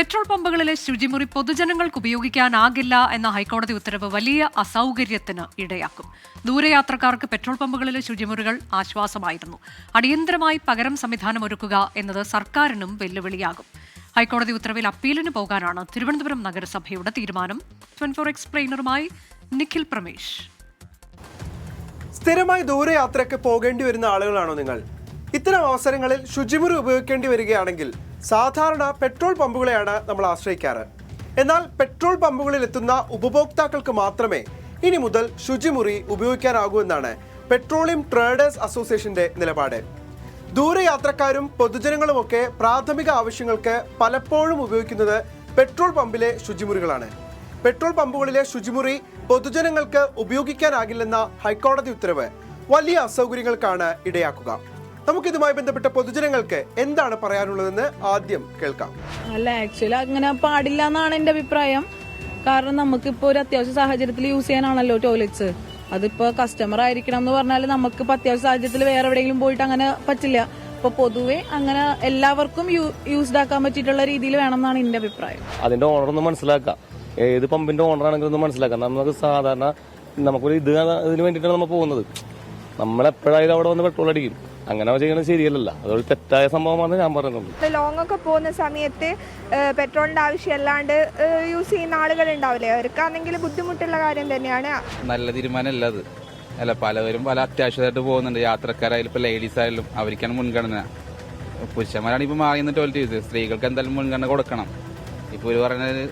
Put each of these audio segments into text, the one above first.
Petrol പമ്പുകളിലെ ശുചിമുറി പൊതുജനങ്ങൾക്ക് ഉപയോഗിക്കാനാകില്ല എന്ന ഹൈക്കോടതി ഉത്തരവ് വലിയ അസൗകര്യത്തിന് ഇടയാക്കും. ദൂരയാത്രക്കാർക്ക് പെട്രോൾ പമ്പുകളിലെ ശുചിമുറികൾ ആശ്വാസമായിരുന്നു. അടിയന്തരമായി പകരം സംവിധാനം ഒരുക്കുക എന്നത് സർക്കാരിനും വെല്ലുവിളിയാകും. ഹൈക്കോടതി ഉത്തരവിൽ അപ്പീലിന് പോകാനാണ് തിരുവനന്തപുരം നഗരസഭയുടെ തീരുമാനം. 24 എക്സ്പ്ലെയിനറുമായി നിഖിൽ പ്രമേഷ്. സ്ഥിരമായി ദൂരയാത്രയ്ക്ക് പോകേണ്ടി വരുന്ന ആളുകളാണോ നിങ്ങൾ? ഇത്തരം അവസരങ്ങളിൽ ശുചിമുറി ഉപയോഗിക്കേണ്ടി വരികയാണെങ്കിൽ സാധാരണ പെട്രോൾ പമ്പുകളെയാണ് നമ്മൾ ആശ്രയിക്കാറ്. എന്നാൽ പെട്രോൾ പമ്പുകളിൽ എത്തുന്ന ഉപഭോക്താക്കൾക്ക് മാത്രമേ ഇനി മുതൽ ശുചിമുറി ഉപയോഗിക്കാനാകൂ എന്നാണ് പെട്രോളിയം ട്രേഡേഴ്സ് അസോസിയേഷന്റെ നിലപാട്. ദൂരയാത്രക്കാരും പൊതുജനങ്ങളുമൊക്കെ പ്രാഥമിക ആവശ്യങ്ങൾക്ക് പലപ്പോഴും ഉപയോഗിക്കുന്നത് പെട്രോൾ പമ്പിലെ ശുചിമുറികളാണ്. പെട്രോൾ പമ്പുകളിലെ ശുചിമുറി പൊതുജനങ്ങൾക്ക് ഉപയോഗിക്കാനാകില്ലെന്ന ഹൈക്കോടതി ഉത്തരവ് വലിയ അസൗകര്യങ്ങൾക്കാണ് ഇടയാക്കുക. നമുക്കിതുമായി ബന്ധപ്പെട്ട പൊതുജനങ്ങൾക്ക് എന്താണ് പറയാനുള്ളതെന്ന് ആദ്യം കേൾക്കാം. അല്ല, ആക്ച്വലി അങ്ങനെ പാടില്ല എന്നാണ് എൻ്റെ അഭിപ്രായം. കാരണം നമുക്കിപ്പോൾ ഒരു അത്യാവശ്യ സാഹചര്യത്തിൽ യൂസ് ചെയ്യാനാണല്ലോ ടോയ്ലറ്റ്സ്. അതിപ്പോൾ കസ്റ്റമർ ആയിരിക്കണം എന്ന് പറഞ്ഞാൽ നമുക്കിപ്പോൾ അത്യാവശ്യ സാഹചര്യത്തിൽ വേറെ എവിടെയെങ്കിലും പോയിട്ട് അങ്ങനെ പറ്റില്ല. ഇപ്പോൾ പൊതുവെ അങ്ങനെ എല്ലാവർക്കും യൂസ്ഡ് ആക്കാൻ പറ്റിയിട്ടുള്ള രീതിയിൽ വേണം എന്നാണ് എൻ്റെ അഭിപ്രായം. അതിന്റെ ഓണർ ഒന്ന് മനസ്സിലാക്കാം, ഏത് പമ്പിന്റെ ഓണർ ആണെങ്കിലും ഒന്ന് മനസ്സിലാക്കാം. നമുക്ക് സാധാരണ നമുക്കൊരു ഇതിന് വേണ്ടിയിട്ടാണ് നമ്മൾ പോകുന്നത്. നമ്മളെപ്പോഴായാലും അവിടെ വന്ന് പെട്രോൾ അടിക്കും. അങ്ങനെ ചെയ്യുന്നത് ശരിയല്ലല്ലോ. അതൊരു തെറ്റായ സംഭവമാണ് ഞാൻ പറയുന്നത്. ലോങ് ഒക്കെ പോകുന്ന സമയത്ത് പെട്രോളിന്റെ ആവശ്യമല്ലാണ്ട് യൂസ് ചെയ്യുന്ന ആളുകൾ ഉണ്ടാവില്ലേ, അവർക്കാണെങ്കിൽ ബുദ്ധിമുട്ടുള്ള കാര്യം തന്നെയാണ്. നല്ല തീരുമാനമല്ല അത്. അല്ല, പലവരും പല അത്യാവശ്യമായിട്ട് പോകുന്നുണ്ട്. യാത്രക്കാരായാലും ഇപ്പോൾ ലേഡീസ് ആയാലും അവർക്കാണ് മുൻഗണന. പുരുഷന്മാരാണ് ഇപ്പോൾ മാറിയുന്ന ടോയ്ലറ്റ് യൂസ്. സ്ത്രീകൾക്ക് എന്തായാലും മുൻഗണന കൊടുക്കണം. ഇപ്പോൾ ഒരു പറഞ്ഞത്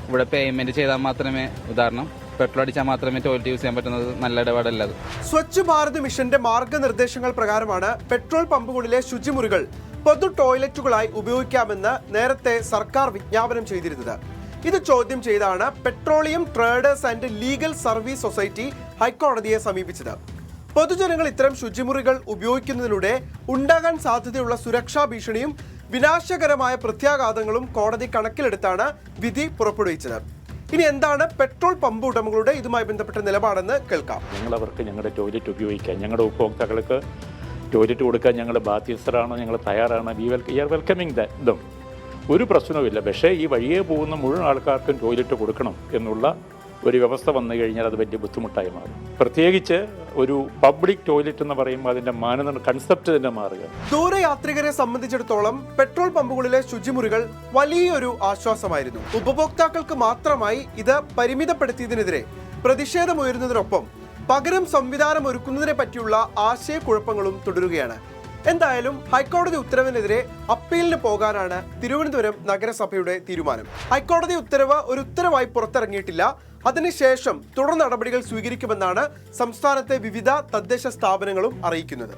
ഇവിടെ പേയ്മെന്റ് ചെയ്താൽ മാത്രമേ, ഉദാഹരണം പെട്രോൾ അടിച്ചാൽ മാത്രമേ ടോയ്ലറ്റ് യൂസ് ചെയ്യാൻ പറ്റുന്നത്. നല്ല ഇടപാടല്ല. സ്വച്ഛ് ഭാരത് മിഷന്റെ മാർഗനിർദ്ദേശങ്ങൾ പ്രകാരമാണ് പെട്രോൾ പമ്പുകളിലെ ശുചിമുറികൾ പൊതു ടോയ്ലറ്റുകളായി ഉപയോഗിക്കാമെന്ന് നേരത്തെ സർക്കാർ വിജ്ഞാപനം ചെയ്തിരുന്നത്. ഇത് ചോദ്യം ചെയ്താണ് petroleum traders and legal service society ഹൈക്കോടതിയെ സമീപിച്ചത്. പൊതുജനങ്ങൾ ഇത്തരം ശുചിമുറികൾ ഉപയോഗിക്കുന്നതിലൂടെ ഉണ്ടാകാൻ സാധ്യതയുള്ള സുരക്ഷാ ഭീഷണിയും വിനാശകരമായ പ്രത്യാഘാതങ്ങളും കോടതി കണക്കിലെടുത്താണ് വിധി പുറപ്പെടുവിച്ചത്. ഇനി എന്താണ് പെട്രോൾ പമ്പ് ഉടമകളുടെ ഇതുമായി ബന്ധപ്പെട്ട നിലപാടെന്ന് കേൾക്കാം. ഞങ്ങളവർക്ക് ഞങ്ങളുടെ ടോയ്ലറ്റ് ഉപയോഗിക്കാൻ, ഞങ്ങളുടെ ഉപഭോക്താക്കൾക്ക് ടോയ്ലറ്റ് കൊടുക്കാൻ ഞങ്ങൾ ബാധ്യസ്ഥരാണ്, ഞങ്ങൾ തയ്യാറാണ്. We are welcoming them. ഒരു പ്രശ്നവുമില്ല. പക്ഷേ ഈ വഴിയെ പോകുന്ന മുഴുവൻ ആൾക്കാർക്കും ടോയ്ലറ്റ് കൊടുക്കണം എന്നുള്ള ഒരു വ്യവസ്ഥ വന്നു കഴിഞ്ഞാൽ അത് വലിയ ബുദ്ധിമുട്ടായി മാറും. പ്രത്യേകിച്ച് ഒരു പബ്ലിക് ടോയ്ലറ്റ് എന്ന് പറയുമ്പോൾ അതിന്റെ മാനദണ്ഡ കൺസെപ്റ്റ് തന്നെ മാറുക. ദൂരയാത്രികരെ സംബന്ധിച്ചിടത്തോളം പെട്രോൾ പമ്പുകളിലെ ശുചിമുറികൾ വലിയൊരു ആശ്വാസമായിരുന്നു. ഉപഭോക്താക്കൾക്ക് മാത്രമായി ഇത് പരിമിതപ്പെടുത്തിയതിനെതിരെ പ്രതിഷേധമുയരുന്നതിനൊപ്പം പകരം സംവിധാനം ഒരുക്കുന്നതിനെ പറ്റിയുള്ള ആശയക്കുഴപ്പങ്ങളും തുടരുകയാണ്. എന്തായാലും ഹൈക്കോടതി ഉത്തരവിനെതിരെ അപ്പീലിന് പോകാനാണ് തിരുവനന്തപുരം നഗരസഭയുടെ തീരുമാനം. ഹൈക്കോടതി ഉത്തരവ് ഒരു ഉത്തരവായി പുറത്തിറങ്ങിയിട്ടില്ല. അതിനുശേഷം തുടർ നടപടികൾ സ്വീകരിക്കുമെന്നാണ് സംസ്ഥാനത്തെ വിവിധ തദ്ദേശ സ്ഥാപനങ്ങളും അറിയിക്കുന്നത്.